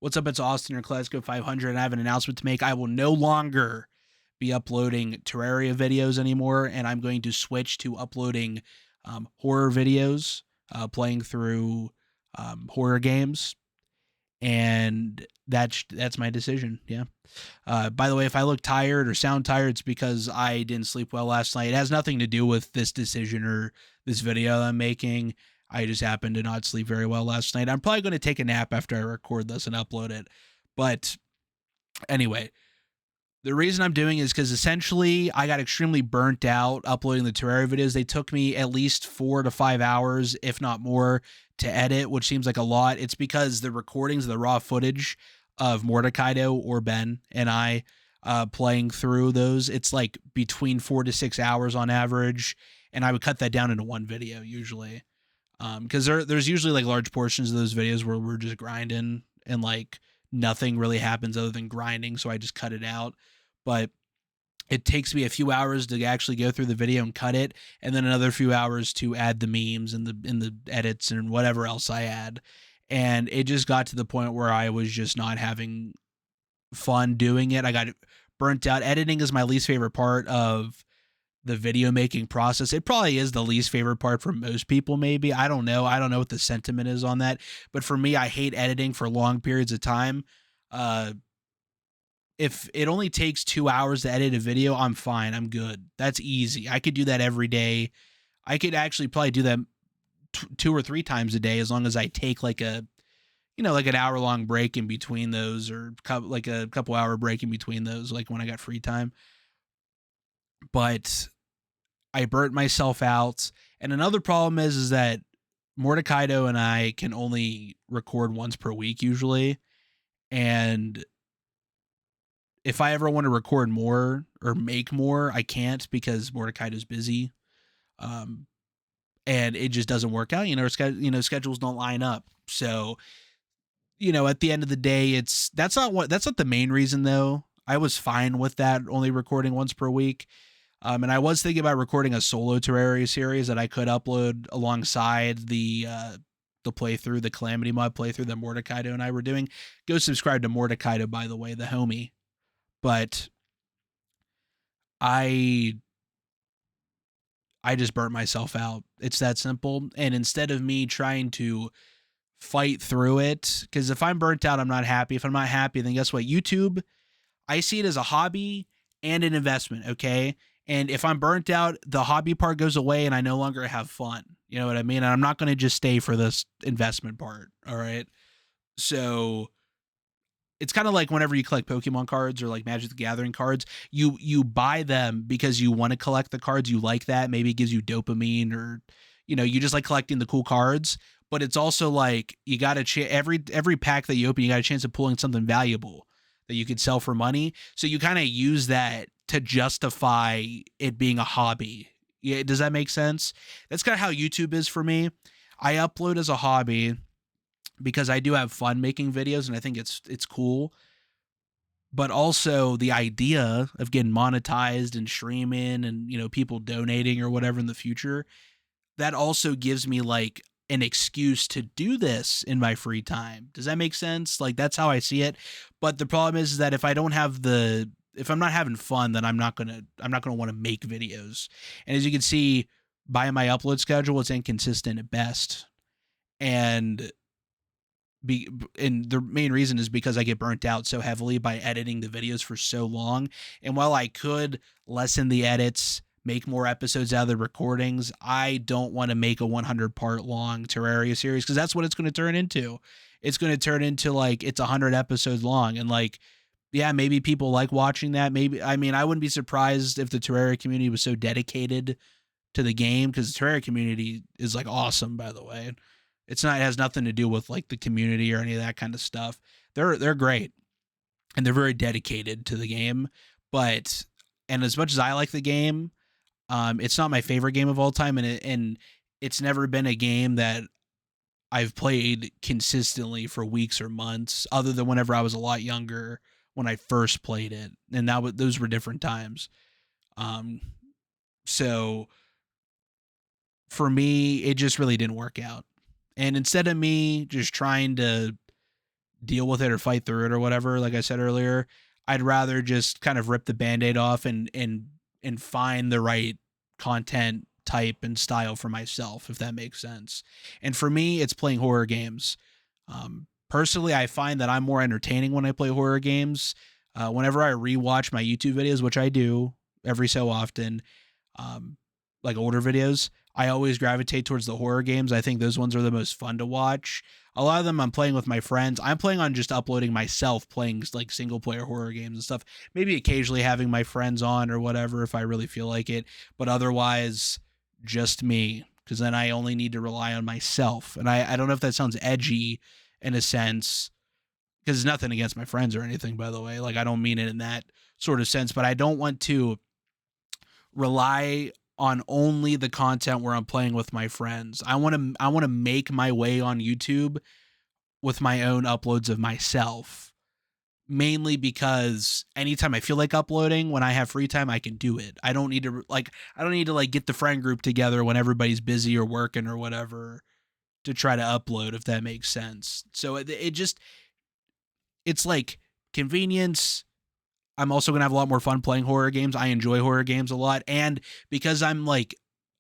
What's up? It's Austin, your Classico 500, and I have an announcement to make. I will no longer be uploading Terraria videos anymore, and I'm going to switch to uploading horror videos, playing through horror games, and that's my decision. Yeah. By the way, if I look tired or sound tired, it's because I didn't sleep well last night. It has nothing to do with this decision or this video I'm making. I just happened to not sleep very well last night. I'm probably going to take a nap after I record this and upload it. But anyway, the reason I'm doing is because essentially I got extremely burnt out uploading the Terraria videos. They took me at least 4 to 5 hours, if not more, to edit, which seems like a lot. It's because the recordings of the raw footage of Mordecaido or Ben and I playing through those, it's like between 4 to 6 hours on average. And I would cut that down into one video usually. Because there's usually like large portions of those videos where we're just grinding and like nothing really happens other than grinding, so I just cut it out. But it takes me a few hours to actually go through the video and cut it, and then another few hours to add the memes and the edits and whatever else I add. And it just got to the point where I was just not having fun doing it. I got burnt out. Editing is my least favorite part of the video making process. It probably is the least favorite part for most people, maybe. I don't know. I don't know what the sentiment is on that. But for me, I hate editing for long periods of time. Uh, if it only takes 2 hours to edit a video, I'm fine. I'm good. That's easy. I could do that every day. I could actually probably do that 2 or 3 times a day as long as I take like like an hour long break in between those, or like a couple hour break in between those, like when I got free time. But I burnt myself out. And another problem is that Mordecaido and I can only record once per week usually. And if I ever want to record more or make more, I can't because Mordecaido's busy. Um, and it just doesn't work out. Schedules don't line up. So, at the end of the day, that's not the main reason though. I was fine with that, only recording once per week. And I was thinking about recording a solo Terraria series that I could upload alongside the playthrough, the Calamity Mod playthrough that Mordecaido and I were doing. Go subscribe to Mordecaido, by the way, the homie. But I just burnt myself out. It's that simple. And instead of me trying to fight through it, because if I'm burnt out, I'm not happy. If I'm not happy, then guess what? YouTube, I see it as a hobby and an investment, okay? And if I'm burnt out, the hobby part goes away and I no longer have fun. You know what I mean? And I'm not going to just stay for this investment part, all right? So it's kind of like whenever you collect Pokemon cards or like Magic the Gathering cards, you buy them because you want to collect the cards, you like that, maybe it gives you dopamine, or you just like collecting the cool cards. But it's also like you got a every pack that you open, you got a chance of pulling something valuable that you could sell for money. So you kind of use that to justify it being a hobby. Yeah, does that make sense? That's kind of how YouTube is for me. I upload as a hobby because I do have fun making videos and I think it's cool. But also the idea of getting monetized and streaming and people donating or whatever in the future, that also gives me like an excuse to do this in my free time. Does that make sense? Like that's how I see it. But the problem is that if I'm not having fun, then I'm not gonna want to make videos. And as you can see by my upload schedule, it's inconsistent at best. And the main reason is because I get burnt out so heavily by editing the videos for so long. And while I could lessen the edits, make more episodes out of the recordings, I don't want to make a 100 part long Terraria series because that's what it's going to turn into. It's going to turn into like it's 100 episodes long, and like, yeah, maybe people like watching that. Maybe, I mean, I wouldn't be surprised if the Terraria community was so dedicated to the game, because the Terraria community is like awesome, by the way. It has nothing to do with like the community or any of that kind of stuff. They're great and they're very dedicated to the game. But and as much as I like the game, it's not my favorite game of all time, and it's never been a game that I've played consistently for weeks or months, other than whenever I was a lot younger when I first played it, and those were different times. Um, so for me, it just really didn't work out. And instead of me just trying to deal with it or fight through it or whatever, like I said earlier. I'd rather just kind of rip the band-aid off and find the right content type and style for myself, if that makes sense. And for me, it's playing horror games. Personally, I find that I'm more entertaining when I play horror games. Whenever I rewatch my YouTube videos, which I do every so often, um, like older videos, I always gravitate towards the horror games. I think those ones are the most fun to watch. A lot of them I'm playing with my friends. I'm playing on just uploading myself, playing like single player horror games and stuff. Maybe occasionally having my friends on or whatever if I really feel like it, but otherwise, just me. Because then I only need to rely on myself. And I don't know if that sounds edgy in a sense, because it's nothing against my friends or anything, by the way. Like, I don't mean it in that sort of sense, but I don't want to rely on only the content where I'm playing with my friends. I want to make my way on YouTube with my own uploads of myself. Mainly because anytime I feel like uploading, when I have free time, I can do it. I don't need to get the friend group together when everybody's busy or working or whatever to try to upload, if that makes sense. So it's like convenience. I'm also going to have a lot more fun playing horror games. I enjoy horror games a lot. And because I'm like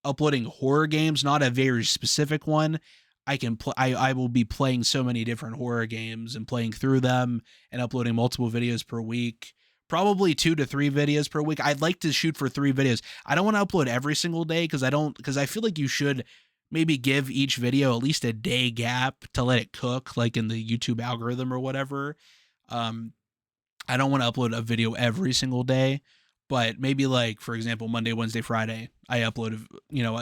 uploading horror games, not a very specific one, I will be playing so many different horror games and playing through them and uploading multiple videos per week. Probably 2 to 3 videos per week. I'd like to shoot for 3 videos. I don't want to upload every single day because I feel like you should maybe give each video at least a day gap to let it cook, like in the YouTube algorithm or whatever. Um, I don't want to upload a video every single day, but maybe like, for example, Monday, Wednesday, Friday, I upload,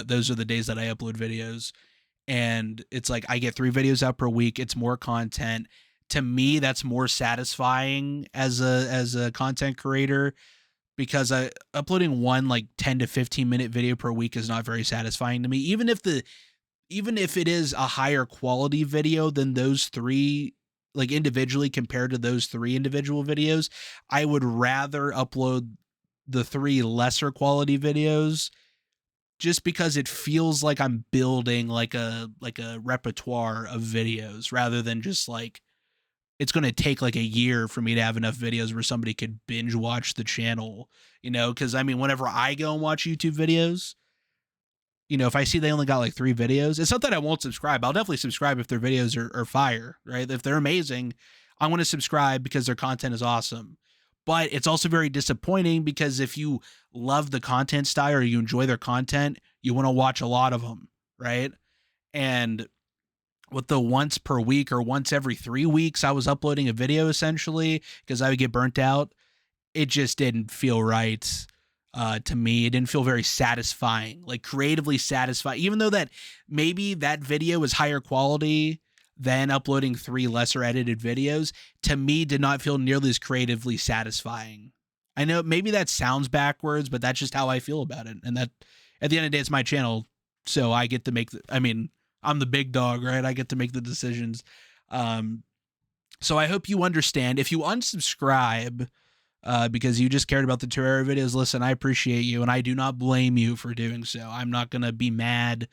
those are the days that I upload videos. And it's like I get 3 videos out per week. It's more content. To me, that's more satisfying as a content creator because uploading one like 10 to 15 minute video per week is not very satisfying to me. Even if it is a higher quality video than those 3, like individually compared to those 3 individual videos, I would rather upload the 3 lesser quality videos just because it feels like I'm building like a repertoire of videos rather than just like it's going to take like a year for me to have enough videos where somebody could binge watch the channel, because I mean, whenever I go and watch YouTube videos, if I see they only got like 3 videos, it's not that I won't subscribe. I'll definitely subscribe if their videos are fire, right? If they're amazing, I want to subscribe because their content is awesome. But it's also very disappointing because if you love the content style or you enjoy their content, you want to watch a lot of them, right? And with the once per week or once every 3 weeks, I was uploading a video essentially because I would get burnt out. It just didn't feel right to me. It didn't feel very satisfying, like creatively satisfying, even though that maybe that video is higher quality than uploading 3 lesser edited videos. To me, did not feel nearly as creatively satisfying. I know maybe that sounds backwards, but that's just how I feel about it. And that at the end of the day, it's my channel. So I get to I'm the big dog, right? I get to make the decisions. Um, so I hope you understand. If you unsubscribe, because you just cared about the Terraria videos, listen, I appreciate you, and I do not blame you for doing so. I'm not going to be mad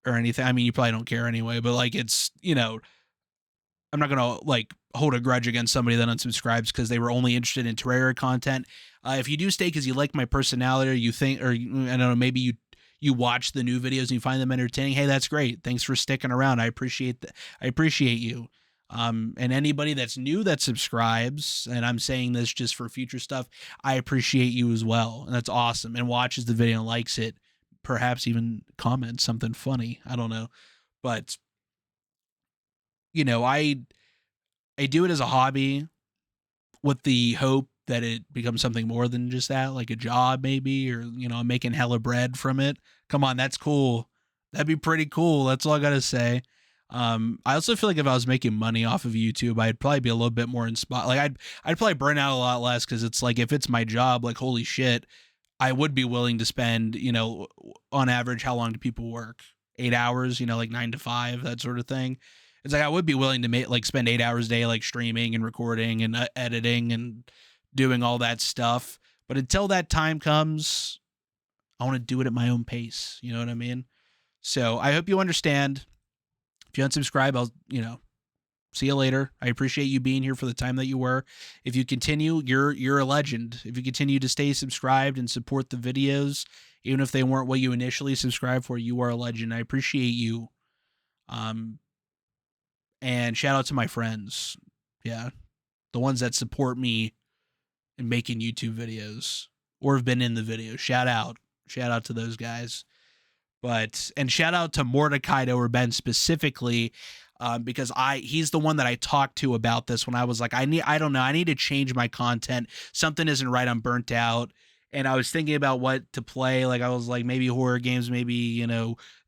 or anything. I mean, you probably don't care anyway, but like it's, I'm not going to like hold a grudge against somebody that unsubscribes because they were only interested in Terraria content. If you do stay because you like my personality or you think, or I don't know, maybe you watch the new videos and you find them entertaining. Hey, that's great. Thanks for sticking around. I appreciate that. I appreciate you. And anybody that's new that subscribes, and I'm saying this just for future stuff, I appreciate you as well. And that's awesome. And watches the video and likes it, perhaps even comments something funny. I don't know. But, I do it as a hobby with the hope that it becomes something more than just that, like a job maybe, or, I'm making hella bread from it. Come on, that's cool. That'd be pretty cool. That's all I got to say. I also feel like if I was making money off of YouTube, I'd probably be a little bit more inspired. Like I'd probably burn out a lot less because it's like if it's my job, like holy shit, I would be willing to spend, on average, how long do people work? 8 hours, like 9 to 5, that sort of thing. It's like I would be willing to spend 8 hours a day, like streaming and recording and editing and doing all that stuff. But until that time comes, I want to do it at my own pace. You know what I mean? So I hope you understand. If you unsubscribe, I'll, See you later. I appreciate you being here for the time that you were. If you continue, you're a legend. If you continue to stay subscribed and support the videos, even if they weren't what you initially subscribed for, you are a legend. I appreciate you. Um, and shout out to my friends. Yeah, the ones that support me in making YouTube videos or have been in the video. Shout out to those guys. But and shout out to Mordecai or Ben specifically, because he's the one that I talked to about this when I was like, I don't know, I need to change my content. Something isn't right. I'm burnt out, and I was thinking about what to play. Like I was like, maybe horror games, maybe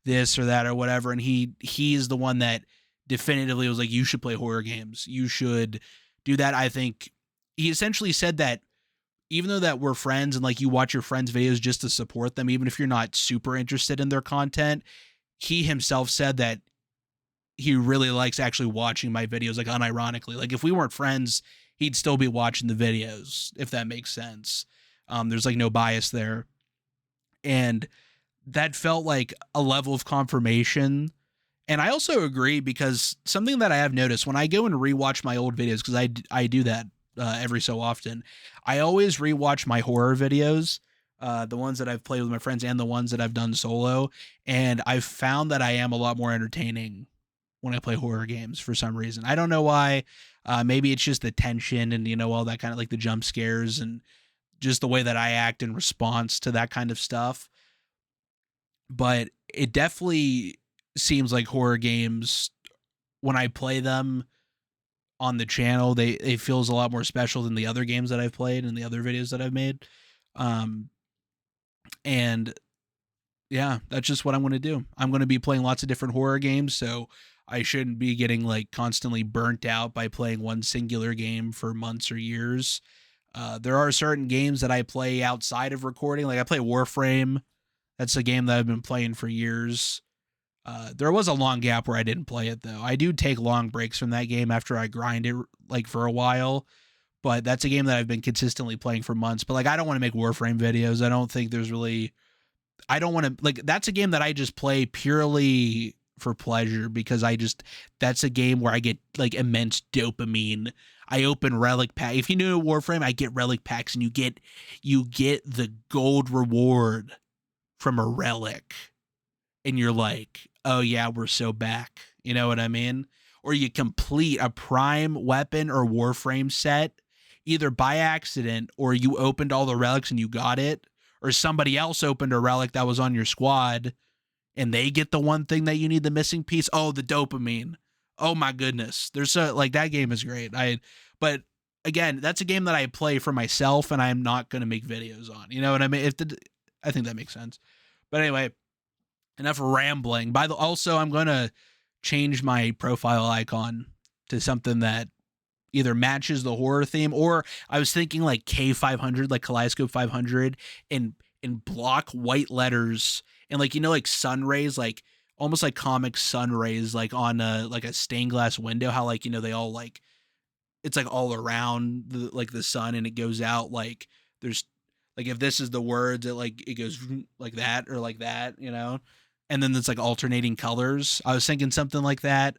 this or that or whatever. And he's the one that definitively was like, you should play horror games. You should do that. I think he essentially said that even though that we're friends and like you watch your friends' videos just to support them, even if you're not super interested in their content, he himself said that he really likes actually watching my videos, like unironically. Like if we weren't friends, he'd still be watching the videos, if that makes sense. There's like no bias there. And that felt like a level of confirmation. And I also agree because something that I have noticed when I go and rewatch my old videos, because I do that every so often, I always rewatch my horror videos, the ones that I've played with my friends and the ones that I've done solo. And I've found that I am a lot more entertaining when I play horror games for some reason. I don't know why. Maybe it's just the tension and, all that kind of like the jump scares and just the way that I act in response to that kind of stuff. But it definitely seems like horror games, when I play them on the channel, they feels a lot more special than the other games that I've played and the other videos that I've made. And yeah, that's just what I'm going to do. I'm going to be playing lots of different horror games, so I shouldn't be getting like constantly burnt out by playing one singular game for months or years. There are certain games that I play outside of recording. Like I play Warframe. That's a game that I've been playing for years. There was a long gap where I didn't play it though. I do take long breaks from that game after I grind it like for a while, but that's a game that I've been consistently playing for months. But like I don't want to make Warframe videos. I don't think there's really I don't want to like that's a game that I just play purely for pleasure because that's a game where I get like immense dopamine. I open relic pack. If you know Warframe, I get relic packs and you get the gold reward from a relic and you're like, oh yeah, we're so back. You know what I mean? Or you complete a prime weapon or Warframe set either by accident or you opened all the relics and you got it, or somebody else opened a relic that was on your squad and they get the one thing that you need, the missing piece. Oh, the dopamine. Oh my goodness. There's like that game is great. But again, that's a game that I play for myself and I'm not going to make videos on. You know what I mean? I think that makes sense. But anyway, enough rambling. Also, I'm going to change my profile icon to something that either matches the horror theme, or I was thinking like K500, like Kaleidoscope 500, in block white letters and like like sun rays, like almost like comic sun rays, like on a stained glass window. How like they all like it's like all around the sun and it goes out like there's like if this is the words it goes like that or like that, and then it's like alternating colors. I was thinking something like that.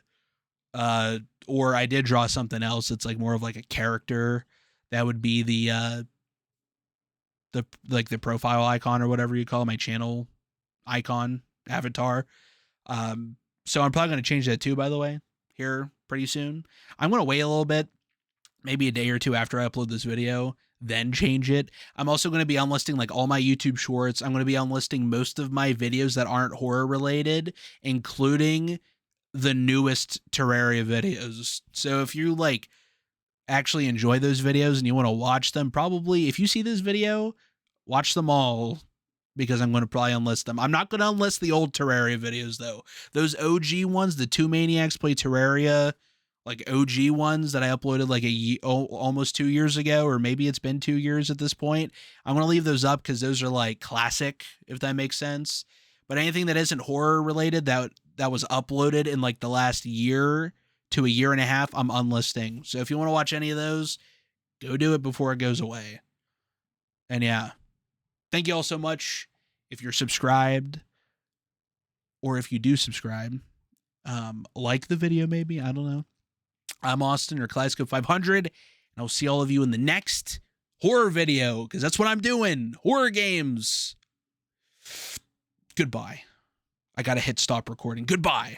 Or I did draw something else. It's like more of like a character that would be the profile icon or whatever you call it, my channel icon avatar. So I'm probably going to change that too, by the way, here pretty soon. I'm going to wait a little bit, maybe a day or two after I upload this video, then change it. I'm also going to be unlisting like all my YouTube shorts. I'm going to be unlisting most of my videos that aren't horror related, including the newest Terraria videos. So if you like actually enjoy those videos and you want to watch them, probably if you see this video, watch them all because I'm going to probably unlist them. I'm not going to unlist the old Terraria videos though. Those OG ones, the Two Maniacs Play Terraria, like OG ones that I uploaded like almost 2 years ago, or maybe it's been 2 years at this point. I'm going to leave those up because those are like classic, if that makes sense. But anything that isn't horror related that was uploaded in like the last year to a year and a half, I'm unlisting. So if you want to watch any of those, go do it before it goes away. And yeah, thank you all so much. If you're subscribed, or if you do subscribe, like the video, maybe, I don't know. I'm Austin, or Kaleidoscope 500, and I'll see all of you in the next horror video, because that's what I'm doing. Horror games. Goodbye. I gotta hit stop recording. Goodbye.